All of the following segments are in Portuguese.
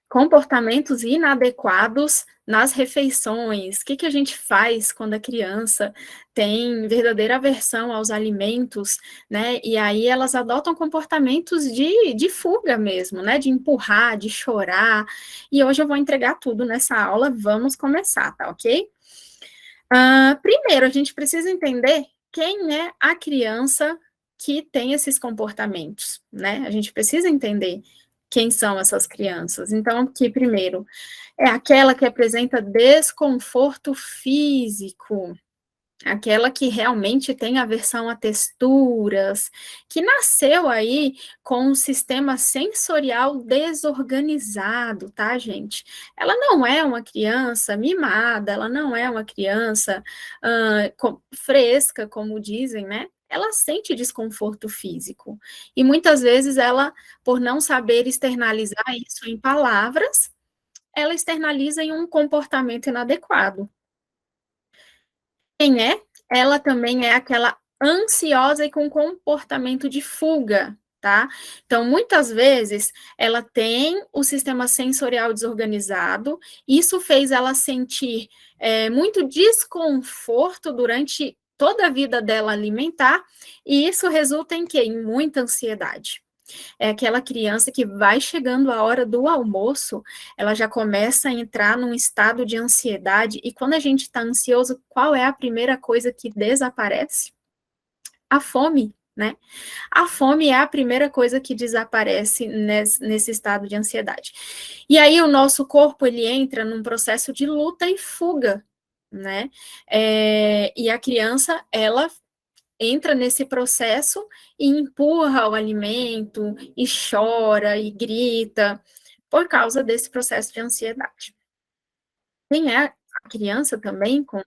Comportamentos inadequados nas refeições. O que a gente faz quando a criança tem verdadeira aversão aos alimentos, né? E aí elas adotam comportamentos de fuga mesmo, né? De empurrar, de chorar. E hoje eu vou entregar tudo nessa aula. Vamos começar, tá ok? Primeiro, a gente precisa entender quem é a criança que tem esses comportamentos, né? A gente precisa entender quem são essas crianças. Então, aqui, primeiro, é aquela que apresenta desconforto físico, aquela que realmente tem aversão a texturas, que nasceu aí com um sistema sensorial desorganizado, tá, gente? Ela não é uma criança mimada, ela não é uma criança fresca, como dizem, né? Ela sente desconforto físico. E muitas vezes ela, por não saber externalizar isso em palavras, ela externaliza em um comportamento inadequado. Quem é? Ela também é aquela ansiosa e com comportamento de fuga, tá? Então, muitas vezes, ela tem o sistema sensorial desorganizado, isso fez ela sentir muito desconforto durante toda a vida dela alimentar, e isso resulta em quê? Em muita ansiedade. É aquela criança que vai chegando a hora do almoço, ela já começa a entrar num estado de ansiedade, e quando a gente está ansioso, qual é a primeira coisa que desaparece? A fome, né? A fome é a primeira coisa que desaparece nesse estado de ansiedade. E aí o nosso corpo, ele entra num processo de luta e fuga, né? E a criança, ela entra nesse processo e empurra o alimento, e chora, e grita, por causa desse processo de ansiedade. Quem é a criança também com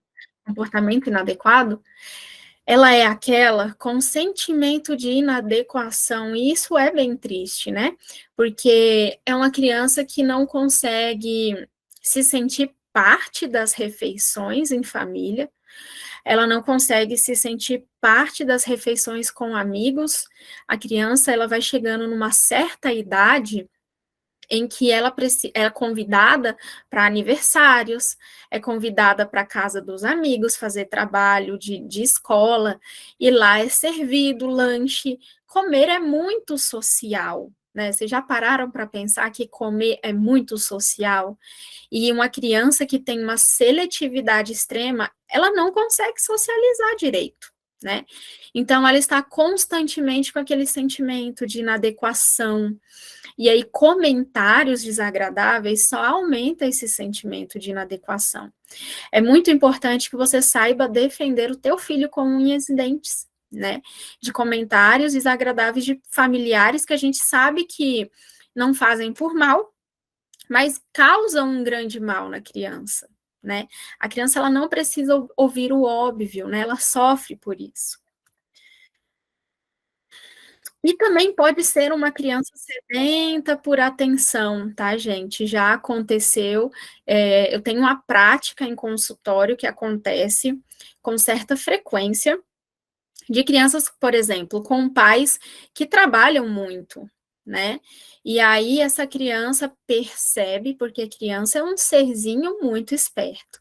comportamento inadequado, ela é aquela com sentimento de inadequação, e isso é bem triste, né? Porque é uma criança que não consegue se sentir parte das refeições em família, ela não consegue se sentir parte das refeições com amigos. A criança, ela vai chegando numa certa idade em que ela é convidada para aniversários, é convidada para a casa dos amigos, fazer trabalho de escola, e lá é servido lanche. Comer é muito social, né? Vocês já pararam para pensar que comer é muito social? E uma criança que tem uma seletividade extrema, ela não consegue socializar direito, né? Então, ela está constantemente com aquele sentimento de inadequação, e aí comentários desagradáveis só aumenta esse sentimento de inadequação. É muito importante que você saiba defender o teu filho com unhas e dentes, né? De comentários desagradáveis de familiares que a gente sabe que não fazem por mal, mas causam um grande mal na criança, né? A criança, ela não precisa ouvir o óbvio, né? Ela sofre por isso. E também pode ser uma criança sedenta por atenção, tá, gente? Já aconteceu, eu tenho uma prática em consultório que acontece com certa frequência, de crianças, por exemplo, com pais que trabalham muito, né? E aí essa criança percebe, porque a criança é um serzinho muito esperto,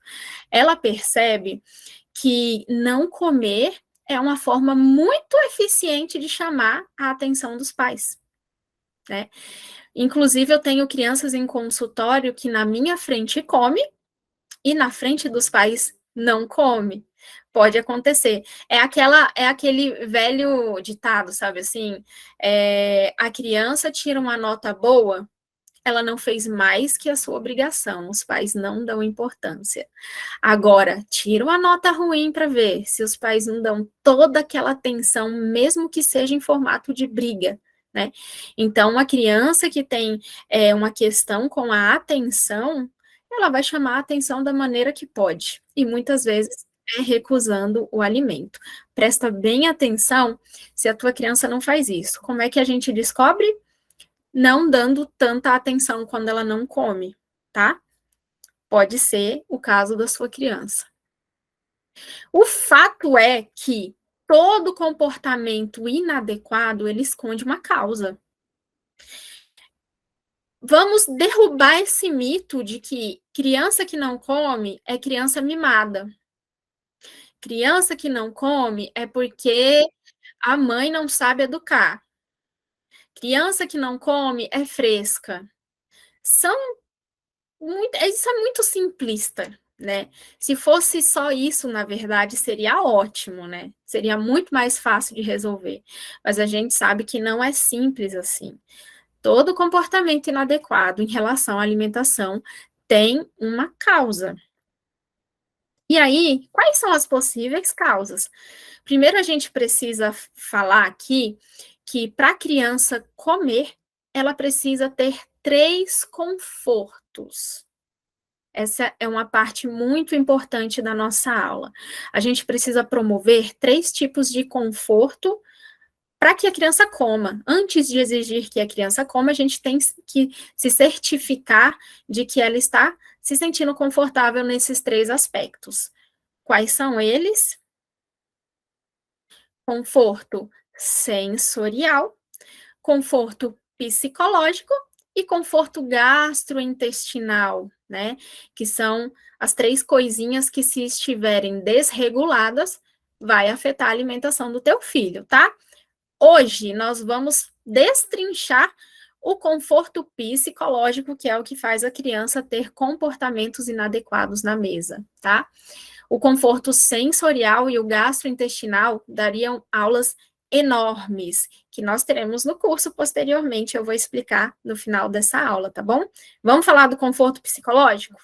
ela percebe que não comer é uma forma muito eficiente de chamar a atenção dos pais, né? Inclusive, eu tenho crianças em consultório que na minha frente come e na frente dos pais não come. Pode acontecer. É aquele velho ditado, sabe assim? A criança tira uma nota boa, ela não fez mais que a sua obrigação, os pais não dão importância. Agora, tira uma nota ruim para ver se os pais não dão toda aquela atenção, mesmo que seja em formato de briga, né? Então, uma criança que tem uma questão com a atenção, ela vai chamar a atenção da maneira que pode, e muitas vezes é recusando o alimento. Presta bem atenção se a tua criança não faz isso. Como é que a gente descobre? Não dando tanta atenção quando ela não come, tá? Pode ser o caso da sua criança. O fato é que todo comportamento inadequado, ele esconde uma causa. Vamos derrubar esse mito de que criança que não come é criança mimada. Criança que não come é porque a mãe não sabe educar. Criança que não come é fresca. São isso é muito simplista, né? Se fosse só isso, na verdade, seria ótimo, né? Seria muito mais fácil de resolver. Mas a gente sabe que não é simples assim. Todo comportamento inadequado em relação à alimentação tem uma causa. E aí, quais são as possíveis causas? Primeiro, a gente precisa falar aqui que para a criança comer, ela precisa ter três confortos. Essa é uma parte muito importante da nossa aula. A gente precisa promover três tipos de conforto para que a criança coma. Antes de exigir que a criança coma, a gente tem que se certificar de que ela está se sentindo confortável nesses três aspectos. Quais são eles? Conforto sensorial, conforto psicológico e conforto gastrointestinal, né? Que são as três coisinhas que, se estiverem desreguladas, vai afetar a alimentação do teu filho, tá? Hoje nós vamos destrinchar o conforto psicológico, que é o que faz a criança ter comportamentos inadequados na mesa, tá? O conforto sensorial e o gastrointestinal dariam aulas enormes, que nós teremos no curso posteriormente, eu vou explicar no final dessa aula, tá bom? Vamos falar do conforto psicológico?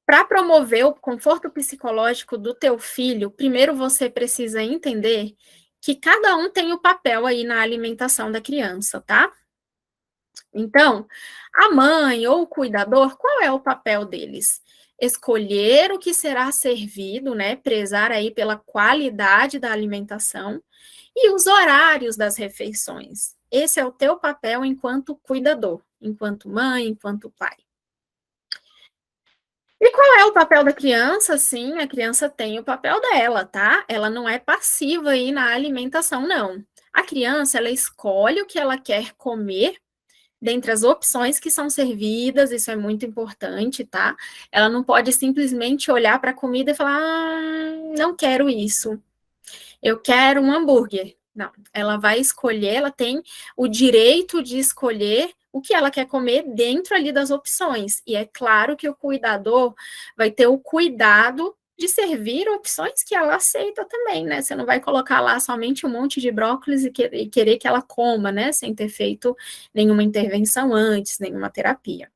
Para promover o conforto psicológico do teu filho, primeiro você precisa entender que cada um tem o papel aí na alimentação da criança, tá? Então, a mãe ou o cuidador, qual é o papel deles? Escolher o que será servido, né? Prezar aí pela qualidade da alimentação e os horários das refeições. Esse é o teu papel enquanto cuidador, enquanto mãe, enquanto pai. E qual é o papel da criança? Sim, a criança tem o papel dela, tá? Ela não é passiva aí na alimentação, não. A criança, ela escolhe o que ela quer comer dentre as opções que são servidas, isso é muito importante, tá? Ela não pode simplesmente olhar para a comida e falar: não quero isso, eu quero um hambúrguer. Não, ela vai escolher, ela tem o direito de escolher o que ela quer comer dentro ali das opções. E é claro que o cuidador vai ter o cuidado de servir opções que ela aceita também, né? Você não vai colocar lá somente um monte de brócolis e querer que ela coma, né? Sem ter feito nenhuma intervenção antes, nenhuma terapia.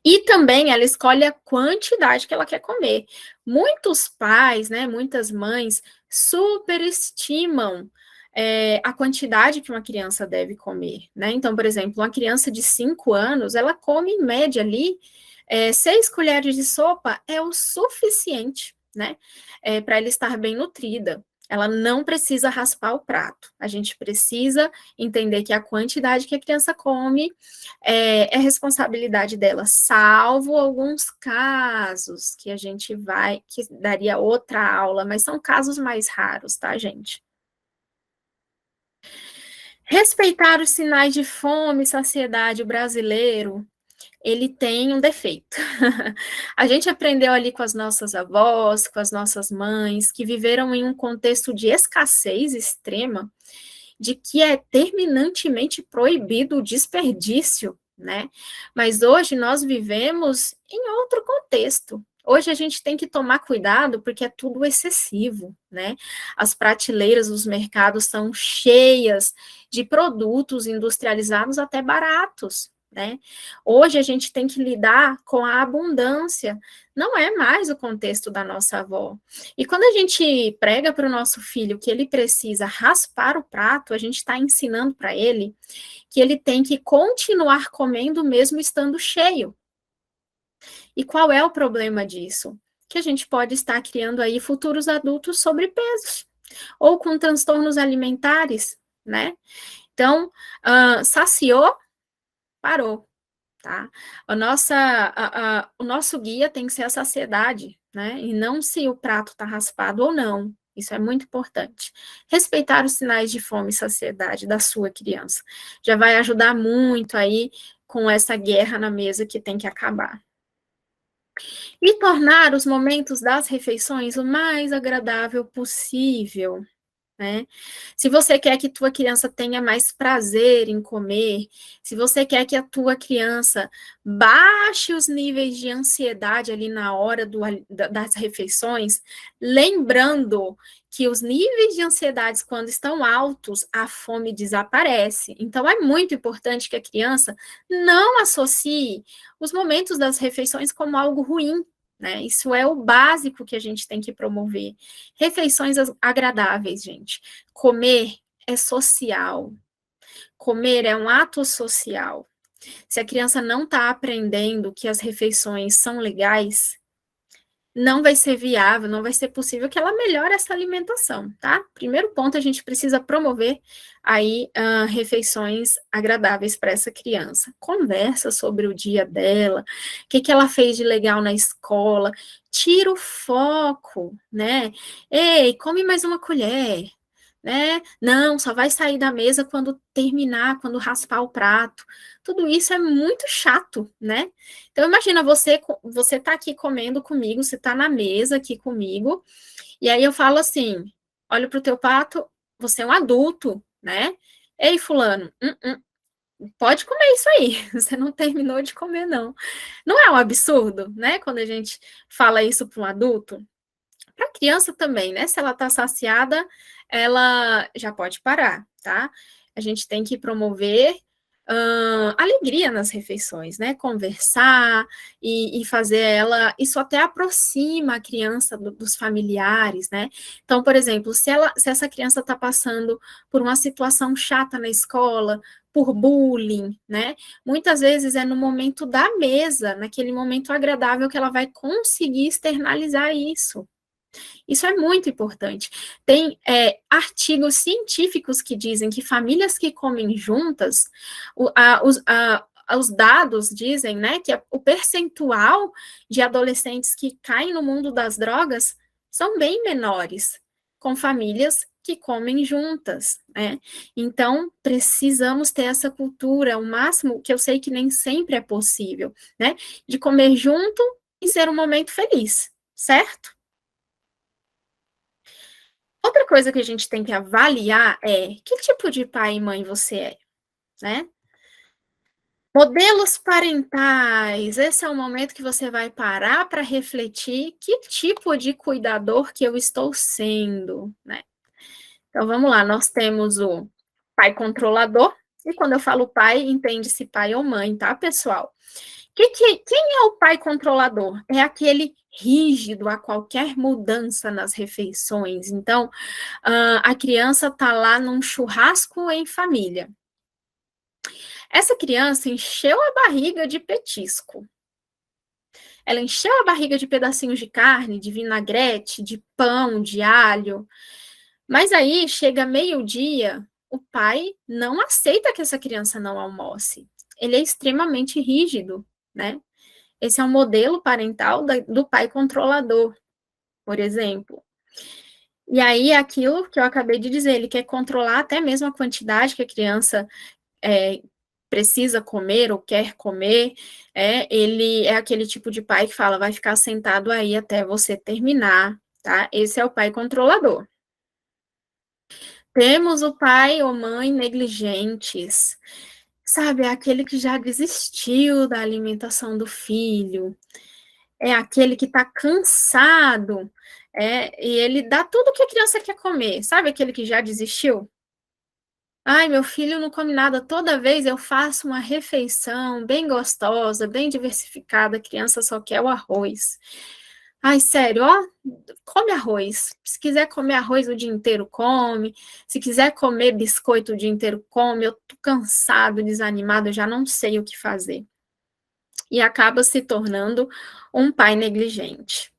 E também ela escolhe a quantidade que ela quer comer. Muitos pais, né, muitas mães, superestimam a quantidade que uma criança deve comer, né? Então, por exemplo, uma criança de 5 anos, ela come em média ali 6 colheres de sopa é o suficiente, né? Para ela estar bem nutrida. Ela não precisa raspar o prato. A gente precisa entender que a quantidade que a criança come é responsabilidade dela, salvo alguns casos que a gente que daria outra aula, mas são casos mais raros, tá, gente? Respeitar os sinais de fome e saciedade brasileiro, ele tem um defeito. A gente aprendeu ali com as nossas avós, com as nossas mães, que viveram em um contexto de escassez extrema, de que é terminantemente proibido o desperdício, né? Mas hoje nós vivemos em outro contexto. Hoje a gente tem que tomar cuidado porque é tudo excessivo, né? As prateleiras dos mercados estão cheias de produtos industrializados até baratos, né? Hoje a gente tem que lidar com a abundância, não é mais o contexto da nossa avó. E quando a gente prega para o nosso filho que ele precisa raspar o prato, a gente está ensinando para ele que ele tem que continuar comendo mesmo estando cheio. E qual é o problema disso? Que a gente pode estar criando aí futuros adultos sobrepesos ou com transtornos alimentares, né? Então, saciou, parou, tá? O nosso guia tem que ser a saciedade, né? E não se o prato está raspado ou não. Isso é muito importante. Respeitar os sinais de fome e saciedade da sua criança. Já vai ajudar muito aí com essa guerra na mesa que tem que acabar. E tornar os momentos das refeições o mais agradável possível. Né? Se você quer que tua criança tenha mais prazer em comer, se você quer que a tua criança baixe os níveis de ansiedade ali na hora das refeições, lembrando que os níveis de ansiedade, quando estão altos, a fome desaparece. Então, é muito importante que a criança não associe os momentos das refeições como algo ruim, né? Isso é o básico que a gente tem que promover. Refeições agradáveis, gente. Comer é social. Comer é um ato social. Se a criança não está aprendendo que as refeições são legais, não vai ser viável, não vai ser possível que ela melhore essa alimentação, tá? Primeiro ponto, a gente precisa promover aí refeições agradáveis para essa criança. Conversa sobre o dia dela, o que ela fez de legal na escola, tira o foco, né? Ei, come mais uma colher, né? Não, só vai sair da mesa quando terminar, quando raspar o prato. Tudo isso é muito chato, né? Então imagina você tá aqui comendo comigo, você tá na mesa aqui comigo, e aí eu falo assim: olha pro teu prato, você é um adulto, né? Ei, fulano, pode comer isso aí, você não terminou de comer, não. Não é um absurdo, né? Quando a gente fala isso para um adulto? Para a criança também, né? Se ela está saciada, ela já pode parar, tá? A gente tem que promover alegria nas refeições, né? Conversar e fazer ela. Isso até aproxima a criança dos familiares, né? Então, por exemplo, se essa criança está passando por uma situação chata na escola, por bullying, né? Muitas vezes é no momento da mesa, naquele momento agradável que ela vai conseguir externalizar isso. Isso é muito importante. Tem artigos científicos que dizem que famílias que comem juntas, os dados dizem, né, que o percentual de adolescentes que caem no mundo das drogas são bem menores, com famílias que comem juntas, né? Então, precisamos ter essa cultura, o máximo, que eu sei que nem sempre é possível, né, de comer junto e ser um momento feliz, certo? Outra coisa que a gente tem que avaliar é que tipo de pai e mãe você é, né? Modelos parentais, esse é o momento que você vai parar para refletir que tipo de cuidador que eu estou sendo, né? Então vamos lá, nós temos o pai controlador, e quando eu falo pai, entende-se pai ou mãe, tá, pessoal? Quem é o pai controlador? É aquele rígido a qualquer mudança nas refeições. Então, a criança está lá num churrasco em família. Essa criança encheu a barriga de petisco. Ela encheu a barriga de pedacinhos de carne, de vinagrete, de pão, de alho. Mas aí chega meio-dia, o pai não aceita que essa criança não almoce. Ele é extremamente rígido, né? Esse é um modelo parental do pai controlador, por exemplo. E aí, aquilo que eu acabei de dizer, ele quer controlar até mesmo a quantidade que a criança precisa comer ou quer comer. Ele é aquele tipo de pai que fala, vai ficar sentado aí até você terminar, tá? Esse é o pai controlador. Temos o pai ou mãe negligentes, sabe? É aquele que já desistiu da alimentação do filho, é aquele que está cansado, e ele dá tudo que a criança quer comer, sabe aquele que já desistiu? Ai, meu filho não come nada, toda vez eu faço uma refeição bem gostosa, bem diversificada, a criança só quer o arroz. Ai, sério, ó, come arroz. Se quiser comer arroz o dia inteiro, come. Se quiser comer biscoito o dia inteiro, come. Eu tô cansado, desanimado, eu já não sei o que fazer. E acaba se tornando um pai negligente.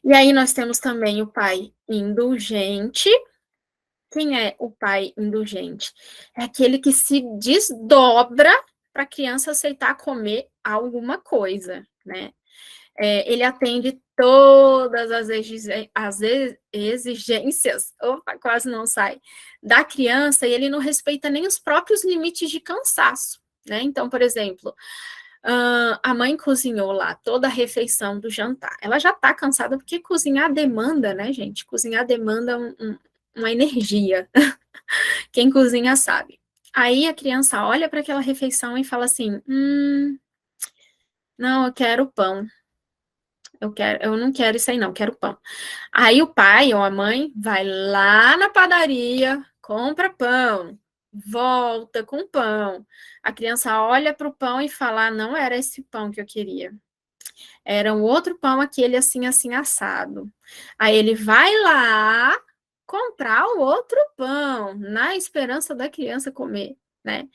E aí nós temos também o pai indulgente. Quem é o pai indulgente? É aquele que se desdobra para a criança aceitar comer alguma coisa, né? Ele atende todas as exigências, opa, quase não sai, da criança, e ele não respeita nem os próprios limites de cansaço, né? Então, por exemplo, a mãe cozinhou lá toda a refeição do jantar. Ela já está cansada, porque cozinhar demanda, né, gente? Cozinhar demanda uma energia. Quem cozinha sabe. Aí a criança olha para aquela refeição e fala assim: não, eu quero pão. Eu não quero isso aí, não, quero pão. Aí o pai ou a mãe vai lá na padaria, compra pão, volta com pão. A criança olha para o pão e fala: não era esse pão que eu queria. Era um outro pão, aquele assim, assim, assado. Aí ele vai lá comprar o outro pão, na esperança da criança comer, né?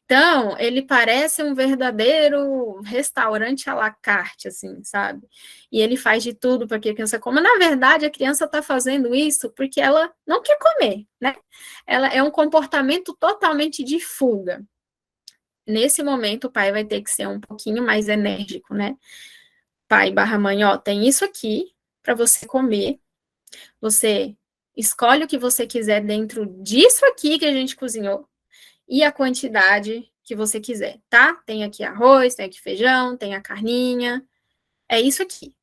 Então, ele parece um verdadeiro restaurante à la carte, assim, sabe? E ele faz de tudo para que a criança coma. Na verdade, a criança está fazendo isso porque ela não quer comer, né? Ela é um comportamento totalmente de fuga. Nesse momento, o pai vai ter que ser um pouquinho mais enérgico, né? Pai barra mãe, ó, tem isso aqui para você comer. Você escolhe o que você quiser dentro disso aqui que a gente cozinhou e a quantidade que você quiser, tá? Tem aqui arroz, tem aqui feijão, tem a carninha, é isso aqui.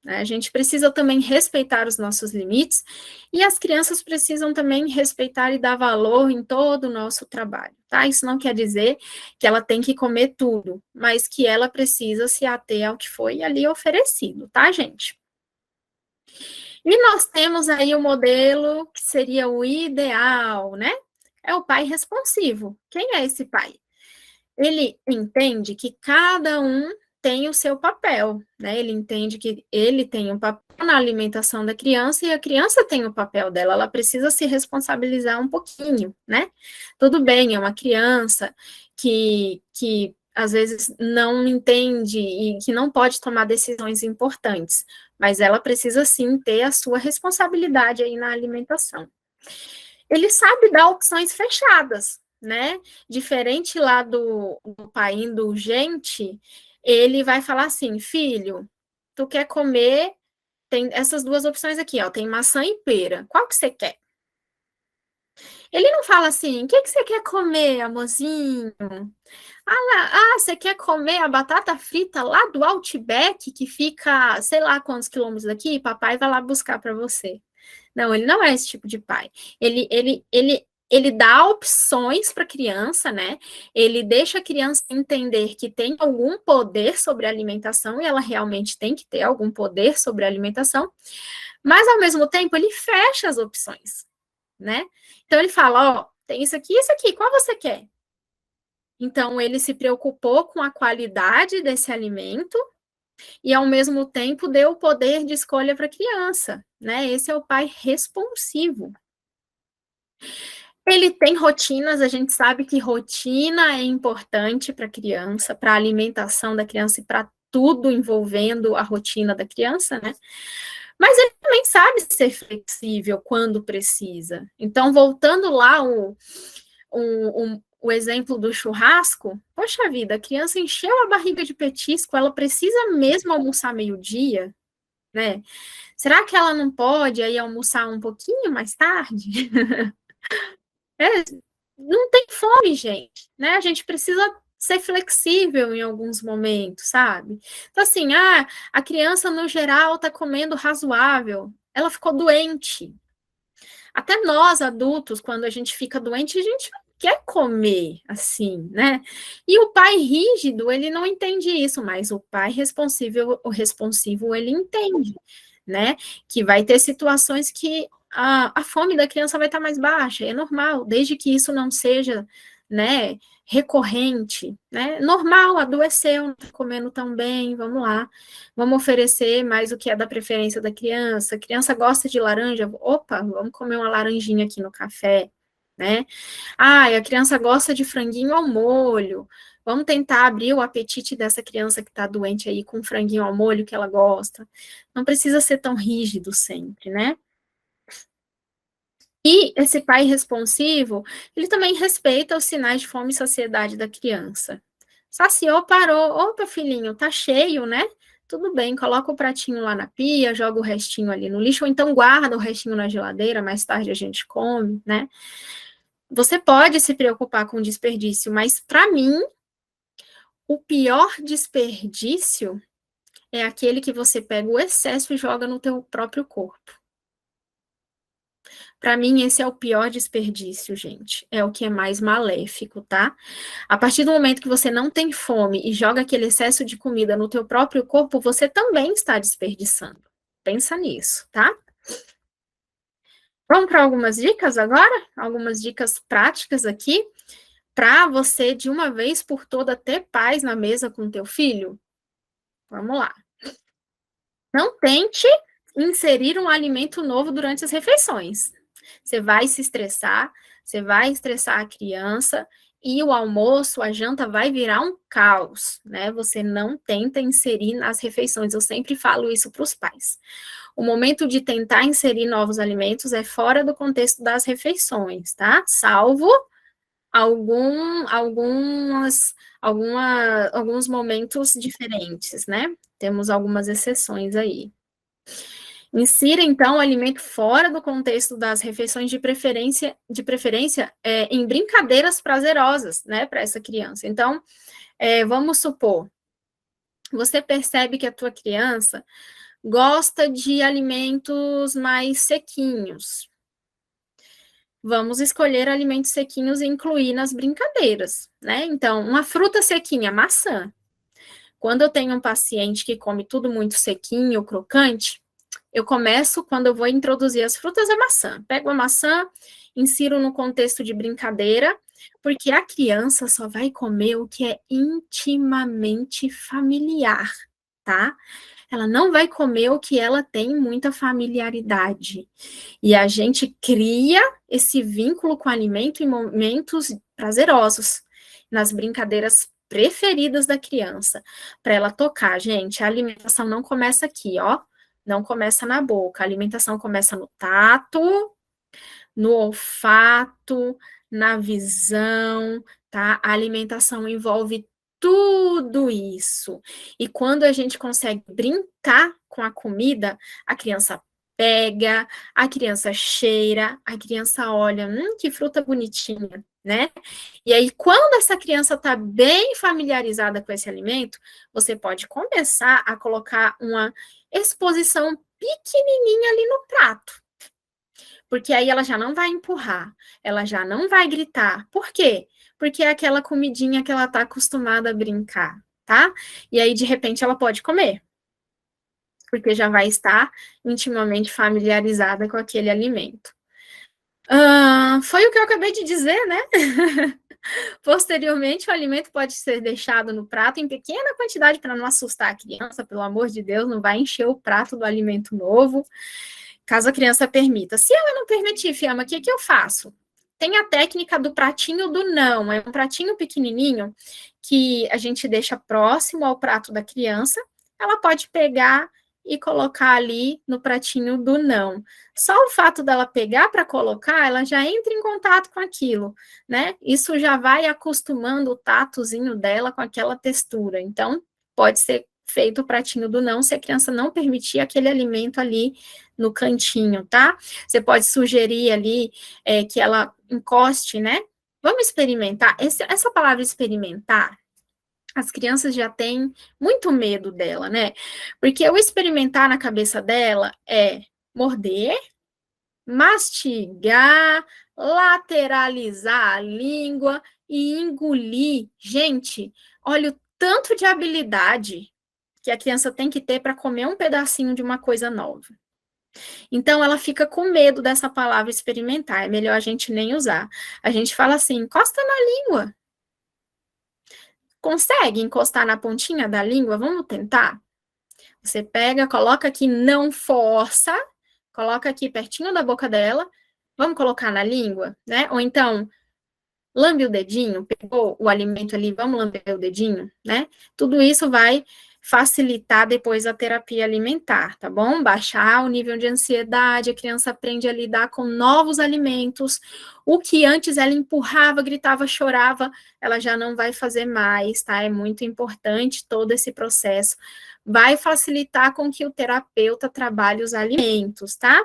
Né? A gente precisa também respeitar os nossos limites e as crianças precisam também respeitar e dar valor em todo o nosso trabalho, tá? Isso não quer dizer que ela tem que comer tudo, mas que ela precisa se ater ao que foi ali oferecido, tá, gente? E nós temos aí o modelo que seria o ideal, né? É o pai responsivo. Quem é esse pai? Ele entende que cada um tem o seu papel, né? Ele entende que ele tem um papel na alimentação da criança e a criança tem o papel dela, ela precisa se responsabilizar um pouquinho, né? Tudo bem, é uma criança que às vezes não entende e que não pode tomar decisões importantes, mas ela precisa sim ter a sua responsabilidade aí na alimentação. Ele sabe dar opções fechadas, né? Diferente lá do pai indulgente, ele vai falar assim: filho, tu quer comer, tem essas duas opções aqui, ó, tem maçã e pera, qual que você quer? Ele não fala assim: o que você quer comer, amorzinho? Você quer comer a batata frita lá do Outback, que fica sei lá quantos quilômetros daqui? Papai vai lá buscar para você. Não, ele não é esse tipo de pai. Ele dá opções para a criança, né? Ele deixa a criança entender que tem algum poder sobre a alimentação, e ela realmente tem que ter algum poder sobre a alimentação, mas ao mesmo tempo ele fecha as opções, né? Então ele fala: ó, tem isso aqui e isso aqui, qual você quer? Então ele se preocupou com a qualidade desse alimento e ao mesmo tempo deu o poder de escolha para a criança, né? Esse é o pai responsivo. Ele tem rotinas, a gente sabe que rotina é importante para a criança, para a alimentação da criança e para tudo envolvendo a rotina da criança, né? Mas ele também sabe ser flexível quando precisa. Então, voltando lá o exemplo do churrasco, poxa vida, a criança encheu a barriga de petisco, ela precisa mesmo almoçar meio-dia, né? Será que ela não pode aí almoçar um pouquinho mais tarde? É, não tem fome, gente, né? A gente precisa ser flexível em alguns momentos, sabe? Então, assim, a criança no geral tá comendo razoável, ela ficou doente. Até nós, adultos, quando a gente fica doente, a gente não quer comer assim, né? E o pai rígido, ele não entende isso, mas o pai responsível, o responsivo, ele entende, né? Que vai ter situações que a fome da criança vai estar mais baixa, é normal, desde que isso não seja, né, recorrente, né? Normal, adoeceu, não está comendo tão bem, vamos lá. Vamos oferecer mais o que é da preferência da criança. A criança gosta de laranja, opa, vamos comer uma laranjinha aqui no café, né? E a criança gosta de franguinho ao molho. Vamos tentar abrir o apetite dessa criança que está doente aí com franguinho ao molho que ela gosta. Não precisa ser tão rígido sempre, né? E esse pai responsivo, ele também respeita os sinais de fome e saciedade da criança. Saciou, parou. Opa, filhinho, tá cheio, né? tudo bem, coloca o pratinho lá na pia, joga o restinho ali no lixo, ou então guarda o restinho na geladeira, mais tarde a gente come, né? Você pode se preocupar com desperdício, mas para mim, o pior desperdício é aquele que você pega o excesso e joga no teu próprio corpo. Para mim, esse é o pior desperdício, gente. É o que é mais maléfico, tá? A partir do momento que você não tem fome e joga aquele excesso de comida no teu próprio corpo, você também está desperdiçando. Pensa nisso, tá? Vamos para algumas dicas agora? Algumas dicas práticas aqui para você, de uma vez por toda, ter paz na mesa com teu filho? Vamos lá. Não tente inserir um alimento novo durante as refeições. Você vai se estressar, você vai estressar a criança e o almoço, a janta vai virar um caos, né? Você não tenta inserir nas refeições. Eu sempre falo isso para os pais. O momento de tentar inserir novos alimentos é fora do contexto das refeições, tá? Salvo alguns momentos diferentes, né? Temos algumas exceções aí. Insira, então, o alimento fora do contexto das refeições de preferência em brincadeiras prazerosas, né, para essa criança. Então, vamos supor, você percebe que a tua criança gosta de alimentos mais sequinhos. Vamos escolher alimentos sequinhos e incluir nas brincadeiras, né? Então, uma fruta sequinha, maçã. Quando eu tenho um paciente que come tudo muito sequinho, crocante, eu começo, quando eu vou introduzir as frutas, a maçã. Pego a maçã, insiro no contexto de brincadeira, porque a criança só vai comer o que é intimamente familiar, tá? Ela não vai comer o que ela tem muita familiaridade. E a gente cria esse vínculo com o alimento em momentos prazerosos, nas brincadeiras preferidas da criança, para ela tocar. Gente, a alimentação não começa aqui, ó. Não começa na boca. A alimentação começa no tato, no olfato, na visão, tá? A alimentação envolve tudo isso. E quando a gente consegue brincar com a comida, a criança pega, a criança cheira, a criança olha, que fruta bonitinha, né? E aí, quando essa criança está bem familiarizada com esse alimento, você pode começar a colocar uma exposição pequenininha ali no prato. Porque aí ela já não vai empurrar, ela já não vai gritar. Por quê? Porque é aquela comidinha que ela está acostumada a brincar, tá? E aí, de repente, ela pode comer. Porque já vai estar intimamente familiarizada com aquele alimento. Foi o que eu acabei de dizer, né? Posteriormente, o alimento pode ser deixado no prato em pequena quantidade para não assustar a criança, pelo amor de Deus, não vai encher o prato do alimento novo, caso a criança permita. Se ela não permitir, Fiamma, o que eu faço? Tem a técnica do pratinho do não, é um pratinho pequenininho que a gente deixa próximo ao prato da criança, ela pode pegar e colocar ali no pratinho do não. Só o fato dela pegar para colocar, ela já entra em contato com aquilo, né? Isso já vai acostumando o tatozinho dela com aquela textura. Então, pode ser feito o pratinho do não, se a criança não permitir aquele alimento ali no cantinho, tá? Você pode sugerir ali que ela encoste, né? Vamos experimentar. Essa palavra experimentar, as crianças já têm muito medo dela, né? Porque o experimentar na cabeça dela é morder, mastigar, lateralizar a língua e engolir. Gente, olha o tanto de habilidade que a criança tem que ter para comer um pedacinho de uma coisa nova. Então, ela fica com medo dessa palavra experimentar, é melhor a gente nem usar. A gente fala assim, encosta na língua. Consegue encostar na pontinha da língua? Vamos tentar? Você pega, coloca aqui, não força, coloca aqui pertinho da boca dela, vamos colocar na língua, né? Ou então, lambe o dedinho, pegou o alimento ali, vamos lamber o dedinho, né? Tudo isso vai facilitar depois a terapia alimentar, tá bom? Baixar o nível de ansiedade, a criança aprende a lidar com novos alimentos, o que antes ela empurrava, gritava, chorava, ela já não vai fazer mais, tá? É muito importante todo esse processo. Vai facilitar com que o terapeuta trabalhe os alimentos, tá?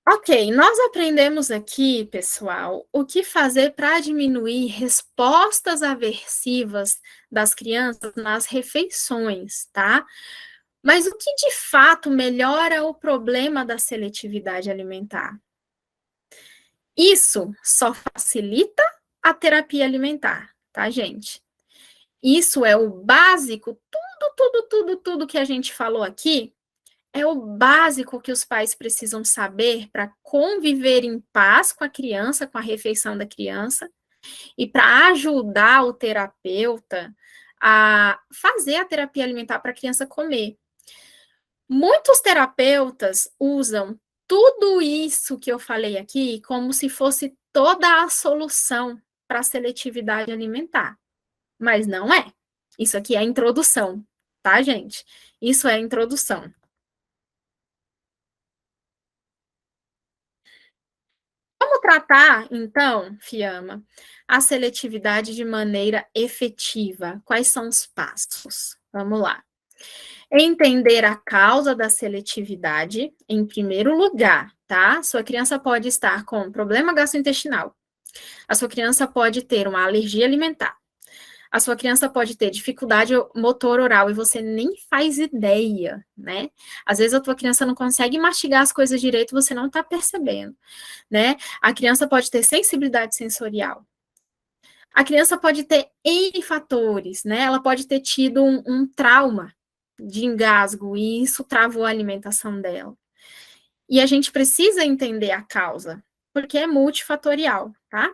Ok, nós aprendemos aqui, pessoal, o que fazer para diminuir respostas aversivas das crianças nas refeições, tá? Mas o que de fato melhora o problema da seletividade alimentar? Isso só facilita a terapia alimentar, tá, gente? Isso é o básico, tudo que a gente falou aqui é o básico que os pais precisam saber para conviver em paz com a criança, com a refeição da criança, e para ajudar o terapeuta a fazer a terapia alimentar para a criança comer. Muitos terapeutas usam tudo isso que eu falei aqui como se fosse toda a solução para a seletividade alimentar, mas não é. Isso aqui é a introdução, tá, gente? Isso é a introdução. Como tratar, então, Fiamma, a seletividade de maneira efetiva? Quais são os passos? Vamos lá. Entender a causa da seletividade, em primeiro lugar, tá? Sua criança pode estar com problema gastrointestinal. A sua criança pode ter uma alergia alimentar. A sua criança pode ter dificuldade motor oral e você nem faz ideia, né? Às vezes a tua criança não consegue mastigar as coisas direito, você não tá percebendo, né? A criança pode ter sensibilidade sensorial. A criança pode ter N fatores, né? Ela pode ter tido um trauma de engasgo e isso travou a alimentação dela. E a gente precisa entender a causa, porque é multifatorial, tá?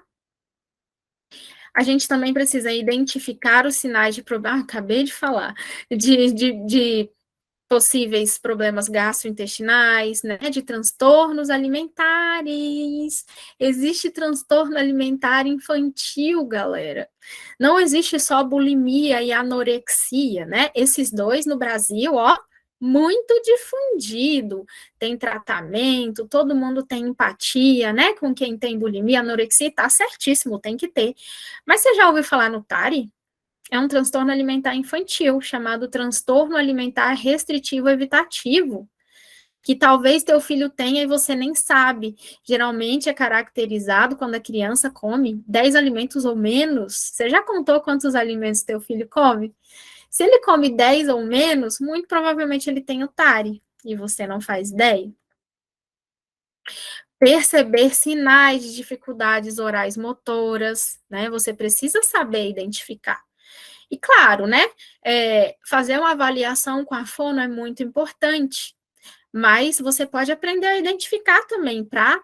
A gente também precisa identificar os sinais de problema, acabei de falar, de possíveis problemas gastrointestinais, né, de transtornos alimentares. Existe transtorno alimentar infantil, galera. Não existe só bulimia e anorexia, né? Esses dois no Brasil, ó, muito difundido. Tem tratamento, todo mundo tem empatia, né, com quem tem bulimia, anorexia, tá certíssimo, tem que ter. Mas você já ouviu falar no TARI? É um transtorno alimentar infantil, chamado transtorno alimentar restritivo evitativo, que talvez teu filho tenha e você nem sabe. Geralmente é caracterizado quando a criança come 10 alimentos ou menos. Você já contou quantos alimentos teu filho come? Se ele come 10 ou menos, muito provavelmente ele tem o TARI, e você não faz ideia. Perceber sinais de dificuldades orais motoras, né? Você precisa saber identificar. E claro, né, fazer uma avaliação com a fono é muito importante, mas você pode aprender a identificar também para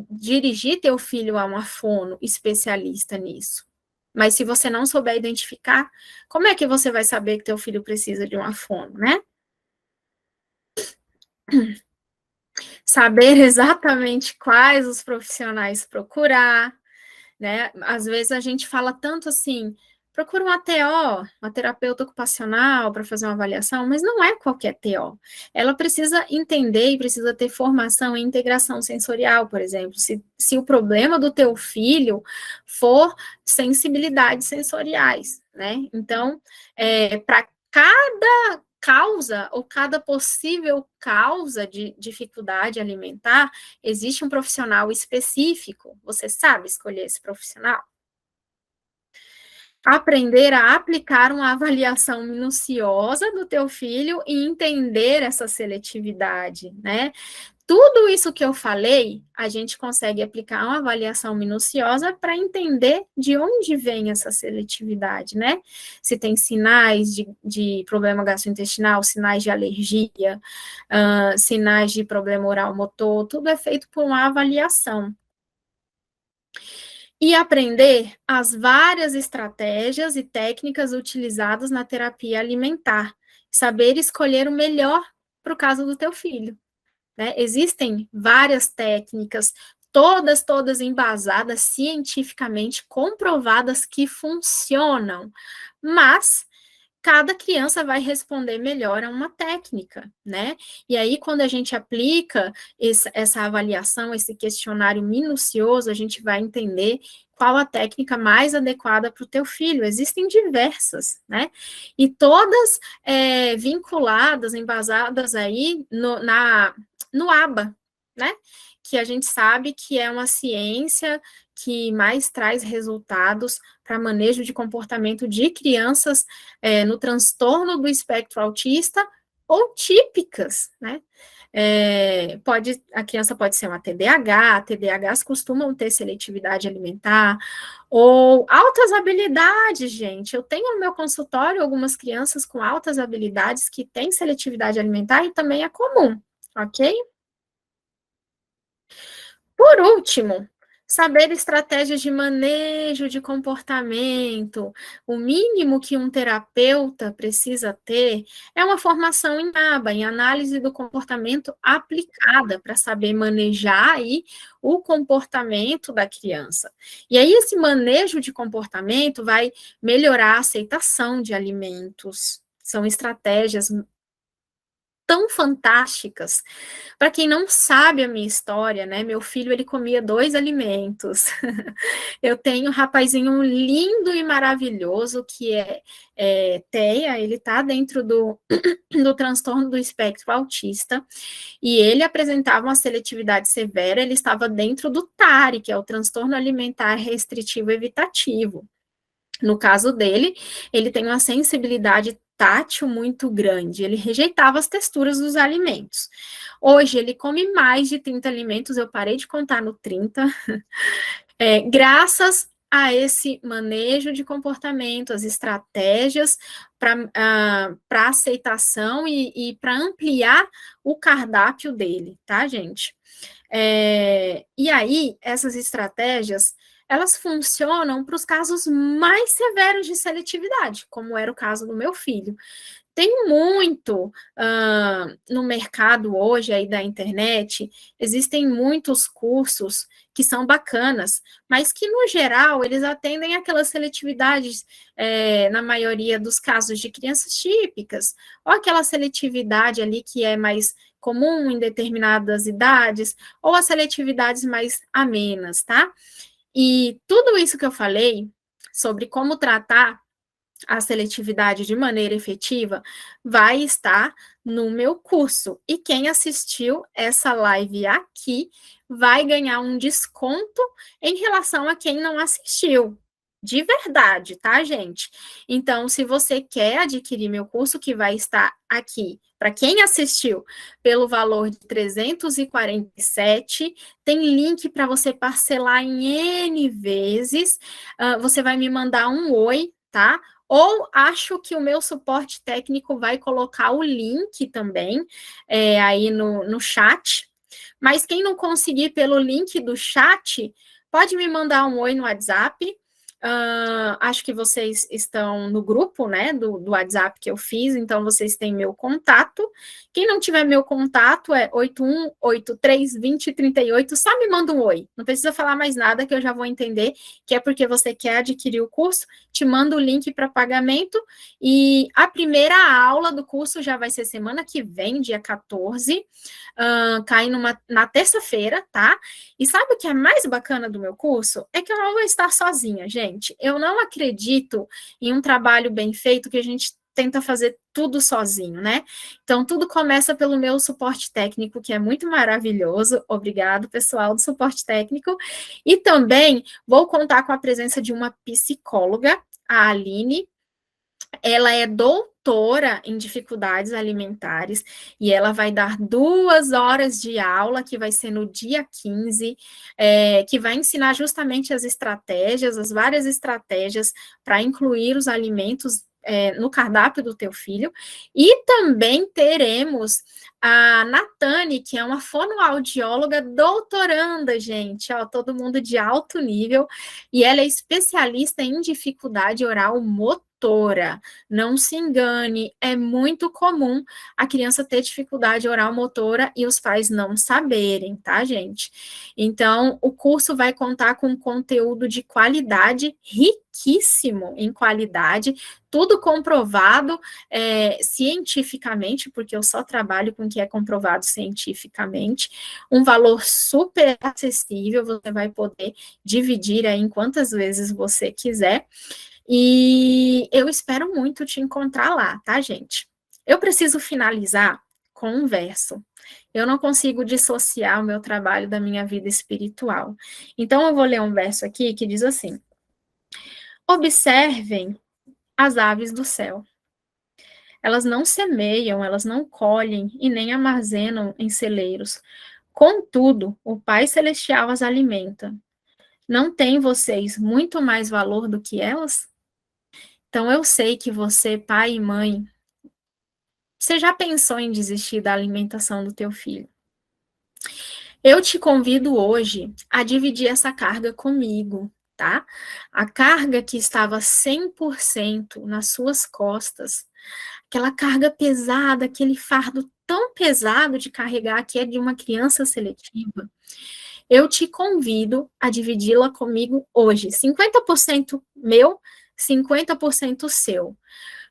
dirigir teu filho a uma fono especialista nisso. Mas se você não souber identificar, como é que você vai saber que teu filho precisa de uma fono, né? Saber exatamente quais os profissionais procurar, né? Às vezes a gente fala tanto assim, procura uma TO, uma terapeuta ocupacional, para fazer uma avaliação, mas não é qualquer TO. Ela precisa entender e precisa ter formação em integração sensorial, por exemplo. Se o problema do teu filho for sensibilidades sensoriais, né? Então, para cada causa ou cada possível causa de dificuldade alimentar, existe um profissional específico. Você sabe escolher esse profissional? Aprender a aplicar uma avaliação minuciosa do teu filho e entender essa seletividade, né? Tudo isso que eu falei, a gente consegue aplicar uma avaliação minuciosa para entender de onde vem essa seletividade, né? Se tem sinais de problema gastrointestinal, sinais de alergia, sinais de problema oral motor, tudo é feito por uma avaliação. E aprender as várias estratégias e técnicas utilizadas na terapia alimentar. Saber escolher o melhor para o caso do teu filho. Né? Existem várias técnicas, todas embasadas, cientificamente comprovadas que funcionam, mas cada criança vai responder melhor a uma técnica, né? E aí, quando a gente aplica essa avaliação, esse questionário minucioso, a gente vai entender qual a técnica mais adequada para o teu filho. Existem diversas, né? E todas vinculadas, embasadas aí no ABA, né? Que a gente sabe que é uma ciência que mais traz resultados para manejo de comportamento de crianças no transtorno do espectro autista ou típicas, né? A criança pode ser uma TDAH, TDAHs costumam ter seletividade alimentar, ou altas habilidades, gente. Eu tenho no meu consultório algumas crianças com altas habilidades que têm seletividade alimentar e também é comum, ok? Por último, saber estratégias de manejo de comportamento. O mínimo que um terapeuta precisa ter é uma formação em ABA, em análise do comportamento aplicada, para saber manejar aí o comportamento da criança. E aí, esse manejo de comportamento vai melhorar a aceitação de alimentos. São estratégias tão fantásticas. Para quem não sabe a minha história, né? Meu filho, ele comia 2 alimentos. Eu tenho um rapazinho lindo e maravilhoso que é TEA, ele está dentro do transtorno do espectro autista, e ele apresentava uma seletividade severa, ele estava dentro do TARI, que é o transtorno alimentar restritivo evitativo. No caso dele, ele tem uma sensibilidade tátil muito grande, ele rejeitava as texturas dos alimentos. Hoje, ele come mais de 30 alimentos, eu parei de contar no 30, graças a esse manejo de comportamento, as estratégias para aceitação e para ampliar o cardápio dele, tá, gente? E aí, essas estratégias, elas funcionam para os casos mais severos de seletividade, como era o caso do meu filho. Tem muito no mercado hoje aí da internet, existem muitos cursos que são bacanas, mas que, no geral, eles atendem aquelas seletividades, na maioria dos casos, de crianças típicas, ou aquela seletividade ali que é mais comum em determinadas idades, ou as seletividades mais amenas, tá? E tudo isso que eu falei sobre como tratar a seletividade de maneira efetiva vai estar no meu curso. E quem assistiu essa live aqui vai ganhar um desconto em relação a quem não assistiu. De verdade, tá, gente? Então, se você quer adquirir meu curso, que vai estar aqui, para quem assistiu, pelo valor de 347, tem link para você parcelar em N vezes. Você vai me mandar um oi, tá? Ou acho que o meu suporte técnico vai colocar o link também aí no chat. Mas quem não conseguir pelo link do chat, pode me mandar um oi no WhatsApp. Acho que vocês estão no grupo, né, do WhatsApp que eu fiz, então vocês têm meu contato. Quem não tiver meu contato é 81832038, só me manda um oi. Não precisa falar mais nada que eu já vou entender que é porque você quer adquirir o curso. Te mando o link para pagamento e a primeira aula do curso já vai ser semana que vem, dia 14, cai na terça-feira, tá? E sabe o que é mais bacana do meu curso? É que eu não vou estar sozinha, gente. Eu não acredito em um trabalho bem feito que a gente tenta fazer tudo sozinho, né? Então, tudo começa pelo meu suporte técnico, que é muito maravilhoso. Obrigado, pessoal do suporte técnico. E também vou contar com a presença de uma psicóloga, a Aline. Ela é doutora em dificuldades alimentares e ela vai dar 2 horas de aula, que vai ser no dia 15, que vai ensinar justamente as estratégias, as várias estratégias para incluir os alimentos no cardápio do teu filho. E também teremos a Natane, que é uma fonoaudióloga doutoranda, gente, ó, todo mundo de alto nível, e ela é especialista em dificuldade oral motora. motora. Não se engane, é muito comum a criança ter dificuldade oral motora e os pais não saberem, tá, gente? Então, o curso vai contar com conteúdo de qualidade, riquíssimo em qualidade, tudo comprovado cientificamente, porque eu só trabalho com o que é comprovado cientificamente, um valor super acessível, você vai poder dividir aí em quantas vezes você quiser, e eu espero muito te encontrar lá, tá, gente? Eu preciso finalizar com um verso. Eu não consigo dissociar o meu trabalho da minha vida espiritual. Então, eu vou ler um verso aqui que diz assim: observem as aves do céu. Elas não semeiam, elas não colhem e nem armazenam em celeiros. Contudo, o Pai Celestial as alimenta. Não têm vocês muito mais valor do que elas? Então, eu sei que você, pai e mãe, você já pensou em desistir da alimentação do teu filho. Eu te convido hoje a dividir essa carga comigo, tá? A carga que estava 100% nas suas costas, aquela carga pesada, aquele fardo tão pesado de carregar que é de uma criança seletiva, eu te convido a dividi-la comigo hoje. 50% meu, 50% seu.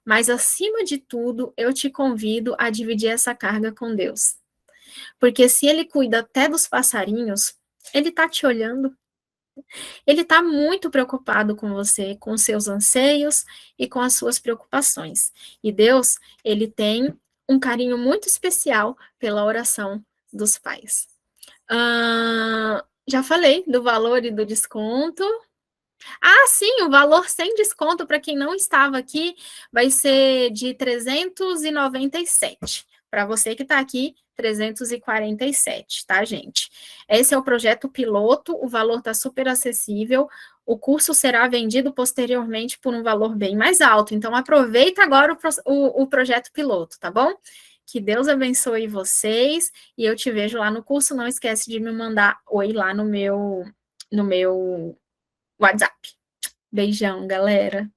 Mas, acima de tudo, eu te convido a dividir essa carga com Deus. Porque se Ele cuida até dos passarinhos, Ele está te olhando. Ele está muito preocupado com você, com seus anseios e com as suas preocupações. E Deus, Ele tem um carinho muito especial pela oração dos pais. Já falei do valor e do desconto. Ah, sim, o valor sem desconto para quem não estava aqui vai ser de 397. Para você que está aqui, 347, tá, gente? Esse é o projeto piloto, o valor está super acessível. O curso será vendido posteriormente por um valor bem mais alto. Então, aproveita agora o projeto piloto, tá bom? Que Deus abençoe vocês e eu te vejo lá no curso. Não esquece de me mandar oi lá no meu WhatsApp. Beijão, galera.